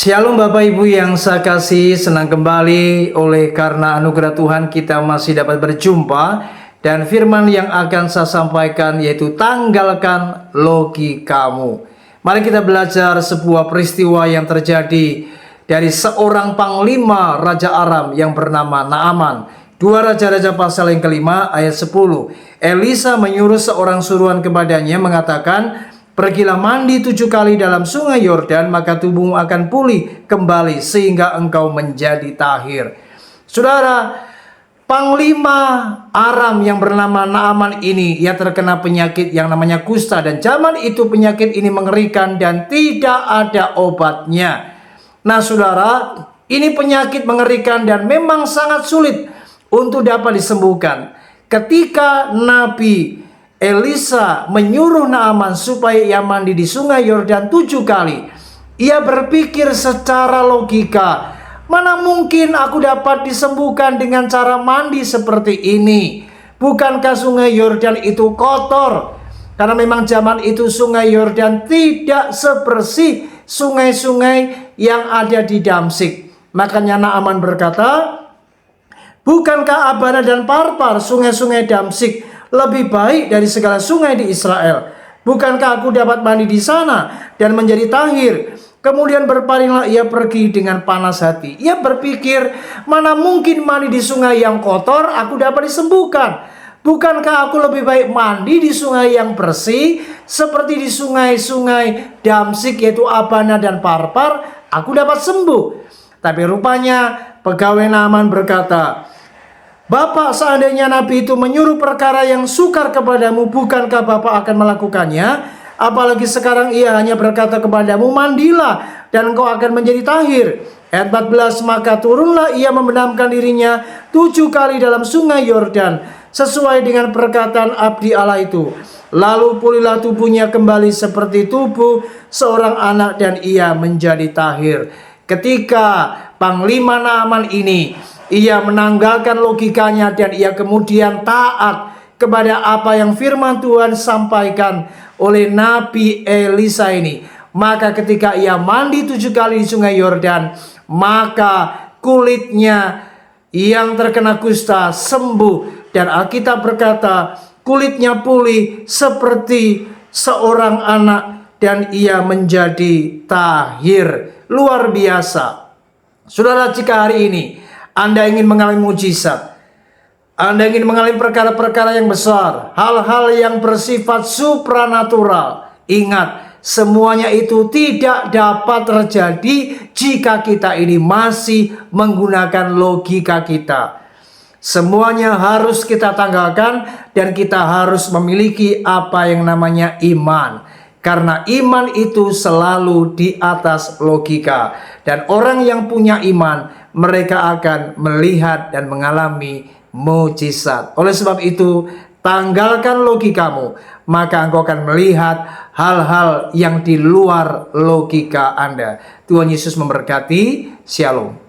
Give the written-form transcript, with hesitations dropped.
Shalom Bapak Ibu yang saya kasih, senang kembali oleh karena anugerah Tuhan kita masih dapat berjumpa. Dan firman yang akan saya sampaikan yaitu tanggalkan logikamu. Mari kita belajar sebuah peristiwa yang terjadi dari seorang panglima Raja Aram yang bernama Naaman. 2 Raja-Raja pasal yang kelima ayat 10. Elisa menyuruh seorang suruhan kepadanya mengatakan, "Pergilah mandi 7 kali dalam sungai Yordan, maka tubuhmu akan pulih kembali sehingga engkau menjadi tahir." Saudara, Panglima Aram yang bernama Naaman ini, ia terkena penyakit yang namanya kusta. Dan zaman itu penyakit ini mengerikan dan tidak ada obatnya. Nah saudara, ini penyakit mengerikan dan memang sangat sulit untuk dapat disembuhkan. Ketika Nabi Elisa menyuruh Naaman supaya ia mandi di sungai Yordan 7 kali, ia berpikir secara logika, mana mungkin aku dapat disembuhkan dengan cara mandi seperti ini? Bukankah sungai Yordan itu kotor? Karena memang zaman itu sungai Yordan tidak sebersih sungai-sungai yang ada di Damsyik. Makanya Naaman berkata, "Bukankah Abana dan Parpar, sungai-sungai Damsyik, lebih baik dari segala sungai di Israel? Bukankah aku dapat mandi di sana dan menjadi tahir?" Kemudian berpalinglah ia pergi dengan panas hati. Ia berpikir, mana mungkin mandi di sungai yang kotor aku dapat disembuhkan? Bukankah aku lebih baik mandi di sungai yang bersih seperti di sungai-sungai Damsyik yaitu Abana dan Parpar, aku dapat sembuh. Tapi rupanya pegawai Naaman berkata, "Bapak, seandainya Nabi itu menyuruh perkara yang sukar kepadamu, bukankah Bapak akan melakukannya? Apalagi sekarang ia hanya berkata kepadamu, mandilah dan engkau akan menjadi tahir." Ayat 14, maka turunlah ia membenamkan dirinya 7 kali dalam sungai Yordan, sesuai dengan perkataan abdi Allah itu. Lalu pulihlah tubuhnya kembali seperti tubuh seorang anak dan ia menjadi tahir. Ketika Panglima Naaman ini, ia menanggalkan logikanya dan ia kemudian taat kepada apa yang firman Tuhan sampaikan oleh Nabi Elisa ini. Maka ketika ia mandi 7 kali di sungai Yordan, maka kulitnya yang terkena kusta sembuh. Dan Alkitab berkata kulitnya pulih seperti seorang anak dan ia menjadi tahir. Luar biasa. Saudara, jika hari ini Anda ingin mengalami mujizat, Anda ingin mengalami perkara-perkara yang besar, hal-hal yang bersifat supranatural, ingat, semuanya itu tidak dapat terjadi jika kita ini masih menggunakan logika kita. Semuanya harus kita tanggalkan dan kita harus memiliki apa yang namanya iman. Karena iman itu selalu di atas logika. Dan orang yang punya iman, mereka akan melihat dan mengalami mujizat. Oleh sebab itu, tanggalkan logikamu, maka engkau akan melihat hal-hal yang di luar logika Anda. Tuhan Yesus memberkati. Shalom.